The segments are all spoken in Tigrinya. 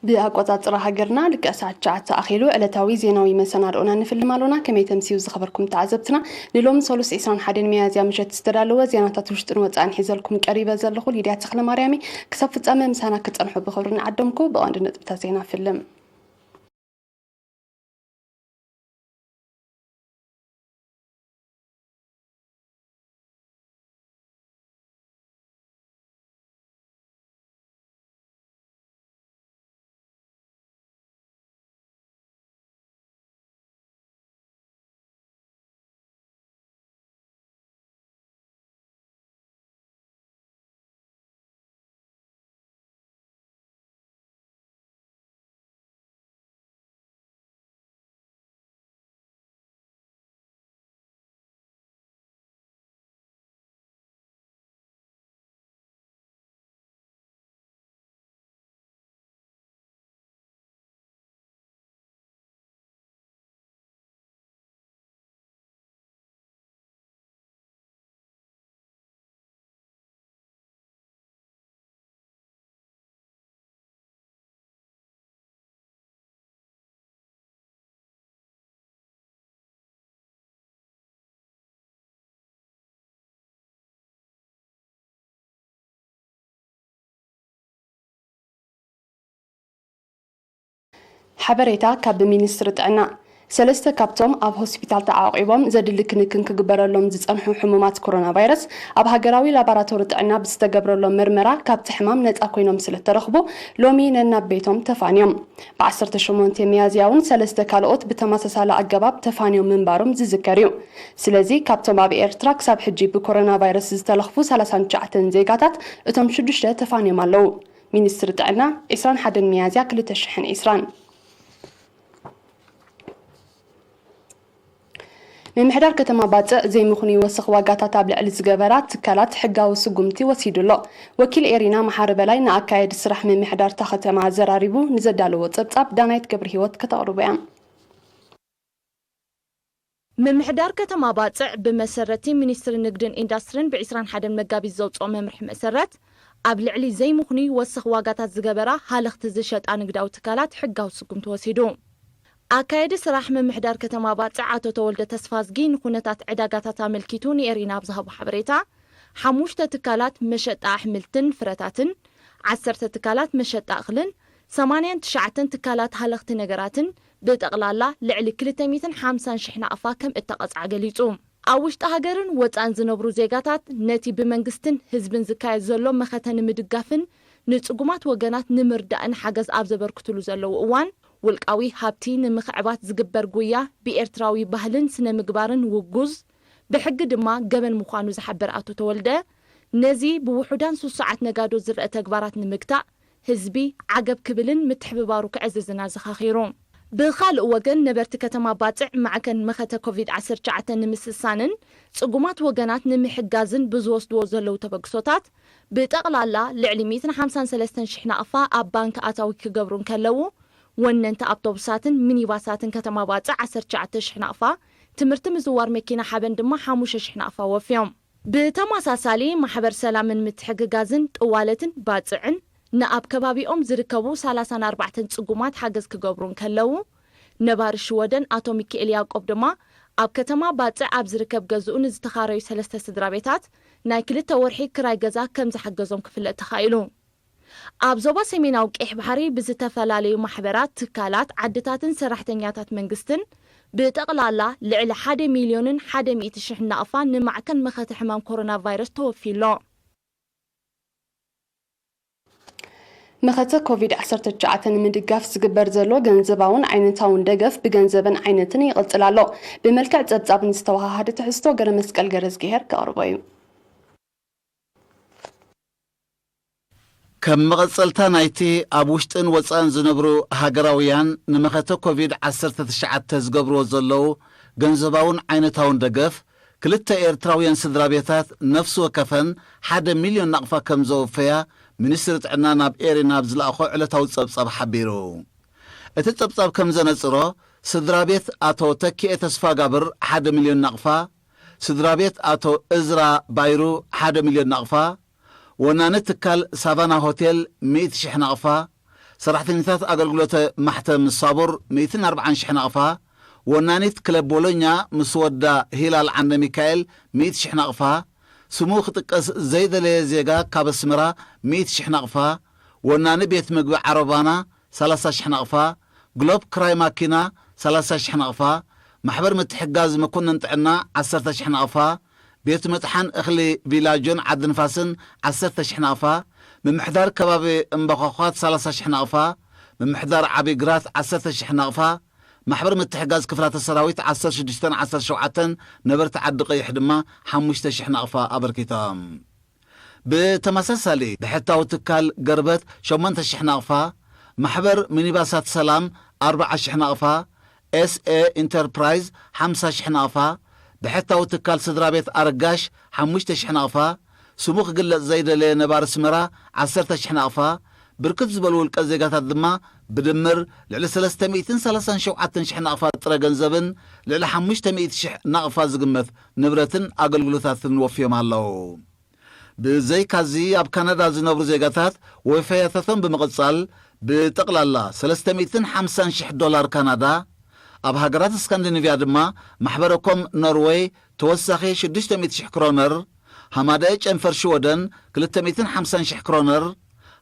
بأقوطات هاجرنا لك أسعد أخيلو علتاوي زيناوي مسنادونا نفلمالونا كما يتمسيو زخبركم تعزبتنا للوم سولس إسران حدين ميازيا مشات استدالوا زيانات تشتن وتعن حزلكم قريبة زلخو ليديا تخل مريامي كسفت أمام سانا كتنحو بخبرنا عدمكو بواندنا تبتازينا فيلم حبريتا كاب مينستر طعنا سلسته كابتوم اب هوسبيتال تعاقبهم زدلك نكن كغبرلهم زصنحو حمومات كورونا فيروس اب هاغراوي لاباراتوري طعنا بستغبرلهم مرمرا كاب حمام نصا كوينوم سلترخبو لومي ننا بيتهم تفانيوم ب18 ميازياون سلسته كالوت بتماسسال اغباب تفانيوم منبارم زذكريو سلازي كابتوم اب ايرتراك ساب حجي بكورونا فيروس زتلخفو 39 زيغاتات اتم 6 تفانيومالو مينستر طعنا 21 ميازيا 2020 من محدار كتما باطع زي مخني وسخ واقاتا تابع لزغبرات تكالات حقاو سقمتي وسيدلو وكيل إيرينا محارب لاي ناكايد السرح من محدار تختما زراريبو نزدالو وطبطاب دانايت قبر هيوت كتقربيان من محدار كتما باطع بمسرتي مينستر النقدن اندسترين بعسران حدن مقابي الزوج ممرح مسرت قبل علي زي مخني وسخ واقاتا زغبرا هالخت زشت انقداو تكالات حقاو سقمتي وسيدو أكايد سراح من محدار كتما باطع عتو تولد تسفازجين خونتات عداقاتات ملكيتوني إرينا بزهب حبريتا حموشتا تكالات مشت أحملتن فرتاتن 10 تكالات مشت أخلن 8 9 تكالات هلخت نجراتن بتقلالا لعلي كل 250 شحنة أفاكم اتقص عقليتهم أوشت هاجرن وطان زنبرو زيغاتات نتي بمنجستن حزبن زكاي زلو مختن مدقافن نصقومات وغنات نمردأن حجز أبزبركتلو زلو أوان والقوي هابتي نمخعبات زقبر قويا بإرتراوي بهلن سنة مقبارن وقوز بحق دما قبل مخانو زحبر آتو تولده نزي بوحودان سو ساعت نقادو زرقة تقبارات نمكتا هزبي عقب كبلن متحببارو كعززنا زخاخيروم بخالق وغن نبرت كتما باطع معكن مخته كوفيد 19 نمسسانن صقومات وغنات نمحجازن بزوسدو زلو تبقسوتات بتقلالا لعلي 153 شحنة أفا أب بانك آتاوي كقبرون كلو وننت أبطوبساتن مينيباساتن كتما باطع 19 شحنة أفا تمرت مزوار مكينة حابن دما 5 شحنة أفا وفيهم بتماساسالي محبر سلامن متحققازن طوالتن باطعن نأب كبابيهم زركبو 34 صقومات حجز كقبرون كلو نبار شودن آتو ميكيل ياقوب دما أب كتما باطع أب زركب جزؤون زتخاريو 3 سدرابيتات نايكل تورحي كراي جزا كم زحجزهم كفل تخايلو أبزوبا سميناو قيح بحري بزتفلاليو محبرات تكالات عدتاتن سرحتنياتات منقستن بتقلالا لعل 1 مليون 100 شحنة أفان نمعكن مخت حمام كورونا فيروس توفيلو مخته كوفيد 19 مدقاف زغبر زلو ገንዘባውን ዓይነታውን ደገፍ بገንዘብን ዓይነትን ይቅጽላሎ بملكع ጸብጻብ ንስተዋሃደ ተሕስቶ ገረ መስቀል ገረዝ ገሄር ከቅርበዩ كم مغسلتا نايتي أبوشتن وصان زنبرو هاجراويان نمخته كوفيد 19 تزغبرو زلو ገንዘባውን ዓይነታውን ደገፍ ክልተ ኤርትራውያን ስድራቤታት ነፍስ ወከፈን 1 ሚሊዮን ናቅፋ ከም ዘወፈያ ሚኒስትር ጥዕና ናብ ኤሪና ብዝላእኾ ዕለታዊ ጸብጻብ ሓቢሩ እቲ ጸብጻብ ከም ዘነጽሮ ስድራቤት አቶ ተኪኤ ተስፋ ጋብር 1 ሚሊዮን ናቅፋ ስድራቤት አቶ እዝራ ባይሩ 1 ሚሊዮን ናቅፋ ወናነ ትካል ሳቫና ሆቴል 100 ሺህ ናቅፋ ሰራሕተኛታት ኣገልግሎት ማሕተም ሳቡር 140 ሽሕ ነቕፋ ወናኒት ክለብ ቦሎኛ ምስ ወዳ ሂላል ዓንደ ሚካኤል 100 ሽሕ ነቕፋ ስሙ ክጥቀስ ዘይደለየ ዜጋ ካብ ኣስመራ 100 ሽሕ ነቕፋ ወናኒ ቤት ምግቢ ዓረባና 30 ሽሕ ነቕፋ ግሎብ ክራይ ማኪና 30 ሽሕ ነቕፋ ማሕበር ምትሕጋዝ መኮነን ጥዕና 10 ሽሕ ነቕፋ ቤት መጥሓን እኽሊ ቪላጆን ዓዲ ንፋስን 10 ሽሕ ነቕፋ ምምሕዳር ከባቢ እምበኻኻት 30 ሽሕ ነቕፋ ምምሕዳር ዓብይ ግራት 10 ሽሕ ነቕፋ ማሕበር ምትሕጋዝ ክፍላተ ሰራዊት 16-17 ነበርቲ ዓዲ ቀይሕ ድማ 5 ሽሕ ነቕፋ ኣበርኪቶም ብተመሳሳሊ ብሕታዊ ትካል ገርበት 8 ሽሕ ነቕፋ ማሕበር ሚኒባሳት ሰላም 40 ሽሕ ነቕፋ SA ኢንተርፕራይዝ 50 ሽሕ ነቕፋ ብሕታዊ ትካል ስድራ ቤት ኣረጋሽ 5 ሽሕ ነቕፋ ስሙ ክግለጽ ዘይደለየ ነባር ስመራ 10 ሽሕ ነቕፋ ብርክት ዝበሉ ውልቀ ዜጋታት ድማ ብድምር ልዕሊ 337 ሽሕ ነቕፋ ጥረ ገንዘብን ልዕሊ 500 ሽሕ ነቕፋ ዝግመት ንብረትን ኣገልግሎታትን ወፍዮም ኣለዉ ብዘይካዚ ኣብ ካናዳ ዝነብሩ ዜጋታት ወይፈያታቶም ብምቕጻል ብጠቕላላ 350 ሽሕ ዶላር ካናዳ ኣብ ሃገራት እስካንዲኔቪያ ድማ ማሕበረኮም ኖርዌይ ተወሳኺ 600 ሽሕ ክሮነር ሃማዳይ ጨንፈር ሽወደን 250 ሽሕ ክሮነር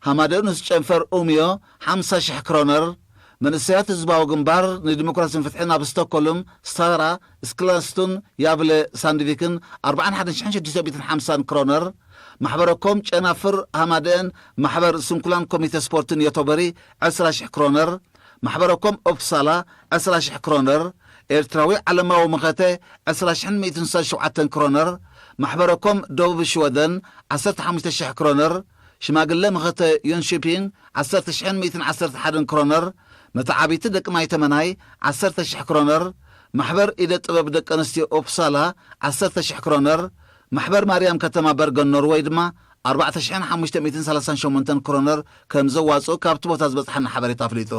ሃማዳይ ንስ ጨንፈር ኡምዮ 50 ሽሕ ክሮነር መንእሰያት ህዝባዊ ግንባር ንዲሞክራሲን ፍትሕን ኣብ ስቶክሆልም ስታራ ስክላስቱን ያብለ ሳንድቪክን 41650 ክሮነር ማሕበረኮም ጨናፍር ሃማዳይን ማሕበር ስንኩላን ኮሚቴ ስፖርትን የቶበሪ 20 ሽሕ ክሮነር ማሕበረኮም ኦፕሳላ 20 ሽሕ ክሮነር ኤርትራዊ ዓለማዊ ምኸተ 20,167 ክሮነር ማሕበረኮም ደቡብ ሽወደን 15 ሽሕ ክሮነር ሽማግለ ምኸተ ዮንሺፒንግ 10,111 ክሮነር መተዓቢቲ ደቂ ማይ ተመናይ 10 ሽሕ ክሮነር ማሕበር ኢደ ጥበብ ደቂ ኣንስትዮ ኦፕሳላ 10 ሽሕ ክሮነር ማሕበር ማርያም ከተማ በርገን ኖርዌይ ድማ 4,538 ክሮነር ከም ዘዋፅኡ ካብቲ ቦታ ዝበፅሐና ሓበሬታ ኣፍሊጡ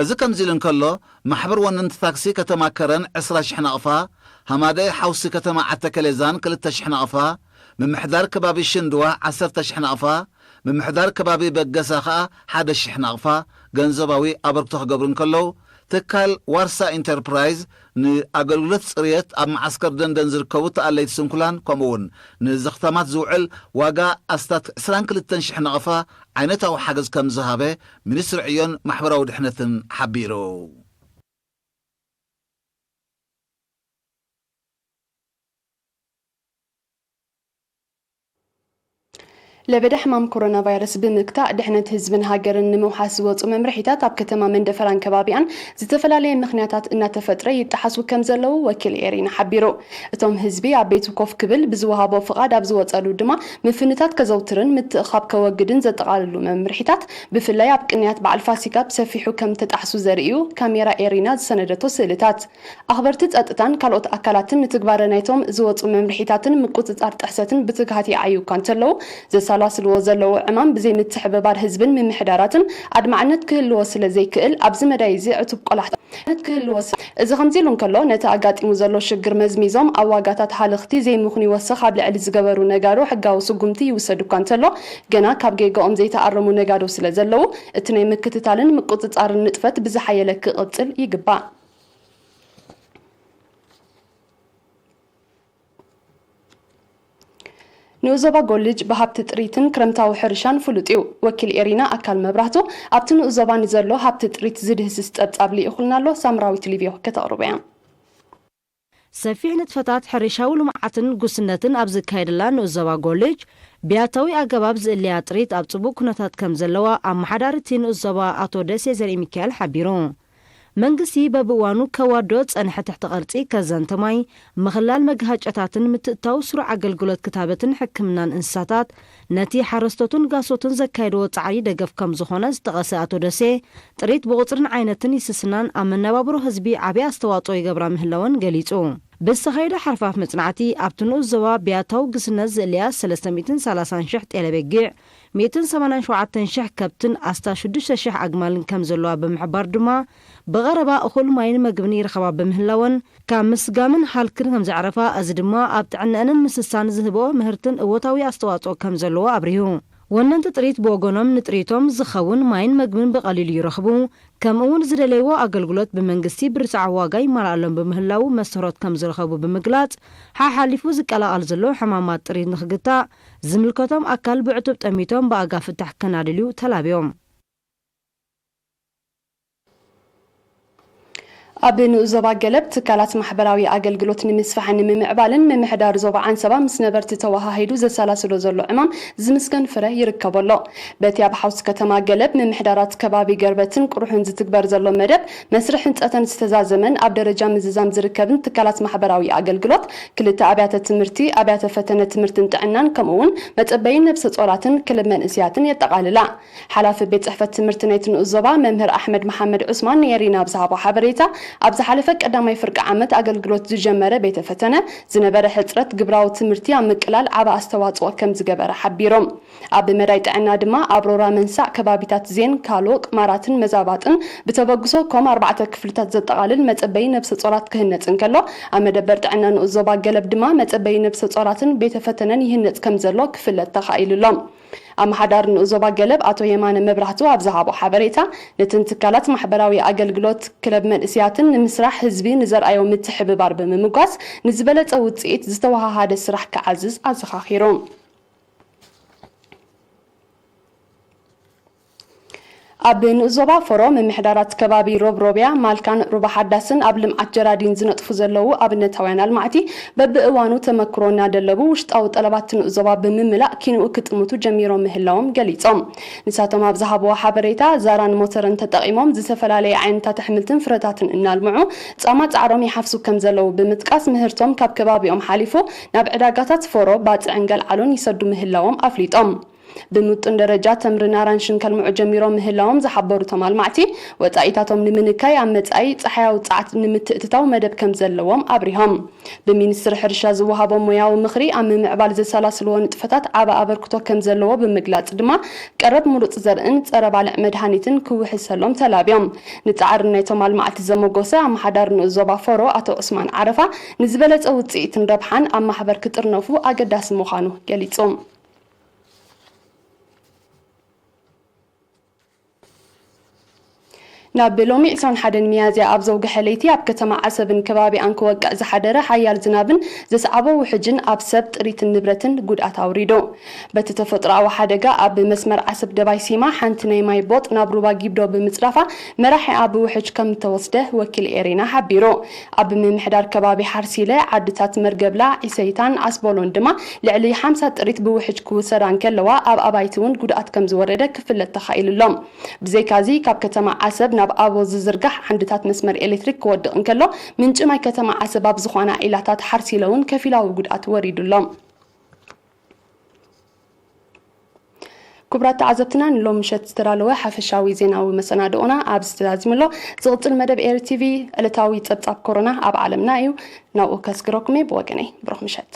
እዚ ከምዚ ኢሉ እንከሎ ማሕበር ወነንቲ ታክሲ ከተማ ከረን 20 ሽሕ ነቕፋ ሃማዳይ ሓውሲ ከተማ ዓተከሌዛን 2 ሽሕ ነቕፋ ምምሕዳር ከባቢ ሽንድዋ 10 ሽሕ ነቕፋ ምምሕዳር ከባቢ በገሳ ኸዓ 1 ሽሕ ነቕፋ ገንዘባዊ ኣበርክቶ ክገብሩ እንከለዉ ትካል ዋርሳ ኢንተርፕራይዝ ንኣገልግሎት ጽርየት ኣብ ማዓስከር ደንደን ዝርከቡ ተኣለይቲ ስንኩላን ከምኡውን ንዘኽተማት ዝውዕል ዋጋ ኣስታት 22 ሽሕ ነቕፋ ዓይነታዊ ሓገዝ ከም ዝሃበ ሚኒስትሪ ዕዮን ማሕበራዊ ድሕነትን ሓቢሩ ለበዳ ሕማም ኮሮና ቫይረስ ብምክታእ ድሕነት ህዝብን ሃገርን ንምውሓስ ዝወፁ መምርሒታት ኣብ ከተማ መንደፈራን ከባቢያን ዝተፈላለየ ምኽንያታት እናተፈጥረ ይጠሓሱ ከም ዘለዉ ወኪል ኤሪና ሓቢሩ እቶም ህዝቢ ኣብ ቤቱ ኮፍ ክብል ብዝወሃቦ ፍቓድ ኣብ ዝወፀሉ ድማ ምፍንታት ከዘውትርን ምትእኻብ ከወግድን ዘጠቓልሉ መምርሒታት ብፍላይ ኣብ ቅንያት በዓል ፋሲካ ብሰፊሑ ከም ተጣሕሱ ዘርእዩ ካሜራ ኤሪና ዝሰነደቶ ስእልታት ኣኽበርቲ ፀጥታን ካልኦት ኣካላትን ንትግባረ ናይቶም ዝወፁ መምርሒታትን ምቁፅፃር ጥሕሰትን ብትግሃት ይዓዩ እኳ እንተለዉ ዘሰላስልዎ ዘለዉ ዕማም ብዘይ ምትሕብባር ህዝብን ምምሕዳራትን ኣድማዕነት ክህልዎ ስለ ዘይክእል ኣብዚ መዳይ እዚ ዕቱብ ቆላሕታ ክህልዎ እዚ ከምዚ ኢሉ እንከሎ ነቲ ኣጋጢሙ ዘሎ ሽግር መዝሚዞም ኣብ ዋጋታት ሃልኽቲ ዘይምኹን ይወስኽ ኣብ ልዕሊ ዝገበሩ ነጋዶ ሕጋዊ ስጉምቲ ይውሰዱ እኳ እንተሎ ገና ካብ ጌጋኦም ዘይተኣረሙ ነጋዶ ስለ ዘለዉ እቲ ናይ ምክትታልን ምቁፅፃርን ንጥፈት ብዝሓየለ ክቕፅል ይግባእ ንኡዞባ ጎልጅ ብሃብቲ ጥሪትን ክረምታዊ ሕርሻን ፍሉጥ እዩ ወኪል ኤሪና ኣካል መብራህቱ ኣብቲ ንኡዞባ ንዘሎ ሃብቲ ጥሪት ዝድህስስ ፀብጻብ ልኢኹልና ኣሎ ሳምራዊት ሊብዮ ከተቕርቡ እያ ሰፊሕ ንጥፈታት ሕርሻዊ ልምዓትን ጉስነትን ኣብ ዝካየደላ ንኡዞባ ጎልጅ ቢያታዊ ኣገባብ ዝእልያ ጥሪት ኣብ ጽቡቕ ኩነታት ከም ዘለዋ ኣመሓዳርቲ ንኡዞባ ኣቶ ደሴ ዘርኢ ሚካኤል ሓቢሩ መንግስቲ በብዋኑ ከዋዶ ጸንሐ ትሕቲ ቅርጺ ከዘንተማይ ምኽላል መግሃጨታትን ምትእታው ስሩዕ ኣገልግሎት ክታበትን ሕክምናን እንስሳታት ነቲ ሓረስቶቱን ጋሶቱን ዘካይድዎ ጻዕሪ ደገፍ ከም ዝኾነ ዝጠቐሰ ኣቶ ደሴ ጥሪት ብቁፅርን ዓይነትን ይስስናን ኣብ መነባብሮ ህዝቢ ዓብዪ ኣስተዋፅኦ ይገብራ ምህላወን ገሊጹ ብዝተኻየደ ሓርፋፍ መጽናዕቲ ኣብቲ ንኡዞባ ቢያታዊ ግስነት ዝእልያ 330,000 ጤለበጊዕ 187,000 ከብትን ኣስታ 6,000 ኣግማልን ከም ዘለዋ ብምሕባር ድማ ብቐረባ እኹል ማይን መግብን ይረኸባ በምህላወን ካብ ምስጋምን ሃልክን ከም ዘዕረፋ እዚ ድማ ኣብ ጥዕንአንን ምስሳን ዝህቦ ምህርትን እወታዊ ኣስተዋፅኦ ከም ዘለዎ ኣብርሁ ወነንቲ ጥሪት ብወገኖም ንጥሪቶም ዝኸውን ማይን መግብን ብቐሊሉ ይረኽቡ ከምኡውን ዝደለይዎ ኣገልግሎት ብመንግስቲ ብርትዕ ዋጋ ይመልኣሎም ብምህላው መሰረት ከም ዝረኸቡ ብምግላጽ ሓሓሊፉ ዝቀላቐል ዘሎ ሕማማት ጥሪት ንኽግታእ ዝምልከቶም ኣካል ብዕቱብ ጠሚቶም ብኣጋፍ ፍታሕ ከናድልዩ ተላብዮም ኣብ ንዞባ ገለብ ትካላት ማሕበራዊ ኣገልግሎት ንምስፋሕን ንምምዕባልን ምምሕዳር ዞባ ዓንሰባ ምስ ነበርቲ ተዋሃሂዱ ዘሰላስሎ ዘሎ ዕማም ዝምስገን ፍረ ይርከበሎ በቲ ኣብ ሓውስ ከተማ ገለብ ምምሕዳራት ከባቢ ገርበትን ቁርሑን ዝትግበር ዘሎ መደብ መስርሕ ህንፀትን ዝተዛዘመን ኣብ ደረጃ ምዝዛም ዝርከብን ትካላት ማሕበራዊ ኣገልግሎት ክልተ ኣብያተ ትምህርቲ ኣብያተ ፈተነ ትምህርትን ጥዕናን ከምኡውን መፀበይን ነብሰ ጾራትን ክልል መንእስያትን የጠቃልላ ሓላፊ ቤት ጽሕፈት ትምህርቲ ናይቲ ንዞባ መምህር ኣሕመድ መሐመድ ዑስማን የሪና ብዛሃቦ ሓበሬታ ኣብ ዝሓለፈ ቀዳማይ ፍርቂ ዓመት ኣገልግሎት ዝጀመረ ቤተ ፈተነ ዝነበረ ሕፅረት ግብራዊ ትምህርቲ ኣብ ምቅላል ዓባ ኣስተዋጽኦ ከም ዝገበረ ሓቢሮም ኣብ መዳይ ጥዕና ድማ ኣብሮራ መንሳዕ ከባቢታት ዜን ካልኦቅ ማራትን መዛባጥን ብተበግሶ ከም 4 ክፍልታት ዘጠቃልል መፀበይ ነብሰ ጾራት ክህነጽን ከሎ ኣብ መደበር ጥዕና ንዞባ ገለብ ድማ መፀበይ ነብሰ ጾራትን ቤተ ፈተነን ይህነጽ ከም ዘሎ ክፍለት ተኻኢሉሎም ኣመሓዳር ንዞባ ገለብ ኣቶ የማነ መብራህቱ ኣብ ዝሃቦ ሓበሬታ ነትን ትካላት ማሕበራዊ ኣገልግሎት ክለብ መንእስያትን ንምስራሕ ህዝቢ ንዘርኣዮ ምትሕብባር ብምምጓስ ንዝበለጸ ውጽኢት ዝተወሃሃደ ስራሕ ክዓዝዝ ኣዘኻኺሮም ኣብ ንዞባ ፎሮም ምምሕዳራት ከባቢ ሮብሮብያ ማልካን ሩባ ሓዳስን ኣብ ልምዓት ጀራዲን ዝነጥፉ ዘለዉ ኣብነታውያን ኣልማዕቲ በብእዋኑ ተመክሮ እናደለቡ ውሽጣዊ ጠለባት ንዞባ ብምምላእ ኪንኡ ክጥምቱ ጀሚሮም ምህላዎም ገሊጾም ንሳቶም ኣብ ዝሃብዎ ሓበሬታ ዛራን ሞተርን ተጠቂሞም ዝተፈላለዩ ዓይነታት ኣሕምልትን ፍረታትን እናልምዑ ጻማ ጻዕሮም ይሓፍሱ ከም ዘለዉ ብምጥቃስ ምህርቶም ካብ ከባቢኦም ሓሊፉ ናብ ዕዳጋታት ፎሮ ባጽዕን ገልዓሎን ይሰዱ ምህላዎም ኣፍሊጦም ብምጥን ደረጃ ተምርን ኣራንሽን ከልምዑ ጀሚሮም ምህላዎም ዝሓበሩ ተማልማዕቲ ወጻኢታቶም ንምንካይ ኣብ መጻኢ ፀሓያዊ ጻዕት ንምትእትታው መደብ ከም ዘለዎም ኣብሪሆም ብሚኒስትሪ ሕርሻ ዝወሃቦም ሞያዊ ምኽሪ ኣብ ምምዕባል ዘሰላስልዎ ንጥፈታት ዓባ ኣበርክቶ ከም ዘለዎ ብምግላጽ ድማ ቀረብ ሙሉፅ ዘርእን ጸረ ባልዕ መድሃኒትን ክውሕሰሎም ተላብዮም ንጻዕሪ ናይ ተማልማዕቲ ዘመጎሰ ኣመሓዳር ንዞባ ፎሮ ኣቶ ዑስማን ዓረፋ ንዝበለጸ ውጽኢትን ረብሓን ኣብ ማሕበር ክጥርነፉ ኣገዳሲ ምዃኑ ገሊጾም ናብ ሎሚ 21 ሚያዝያ ኣብ ዘውግሐ ለይቲ ኣብ ከተማ ዓሰብን ከባቢኣን ክወቅዕ ዝሓደረ ሓያል ዝናብን ዘስዓቦ ውሕጅን ኣብ ሰብ ጥሪትን ንብረትን ጉድኣት ኣውሪዱ በቲ ተፈጥሮኣዊ ሓደጋ ኣብ መስመር ዓሰብ ደባይ ሲማ ሓንቲ ናይ ማይ ቦጥ ናብ ሩባ ጊብዶ ብምጽራፋ መራሒ ኣብ ውሕጅ ከም ተወስደ ወኪል ኤሪና ሓቢሩ ኣብ ምምሕዳር ከባቢ ሓርሲለ ዓድታት መርገብላ ዒሰይታን ኣስቦሎን ድማ ልዕሊ 50 ጥሪት ብውሕጅ ክውሰዳን ከለዋ ኣብ ኣባይቲ እውን ጉድኣት ከም ዝወረደ ክፍለት ተኻኢሉሎም ብዘይካዚ ካብ ከተማ ዓሰብ ናብ ኣቦ ዝዝርጋሕ ዓንድታት መስመር ኤሌክትሪክ ክወድቕ እንከሎ ምንጭ ማይ ከተማ ዓሰብ ኣብ ዝኾና ኢላታት ሓርሲለውን ከፊላዊ ጉድኣት ወሪዱሎም ክቡራት ተዓዘብትና ንሎም ምሸት ዝተዳለወ ሓፈሻዊ ዜናዊ መሰናድኦና ኣብ ዝተዛዝምሎ ዝቕፅል መደብ ኤርቲቪ ዕለታዊ ፀብጻብ ኮሮና ኣብ ዓለምና እዩ ናብኡ ከስግረኩም ብወገነይ ብሩኽ ምሸት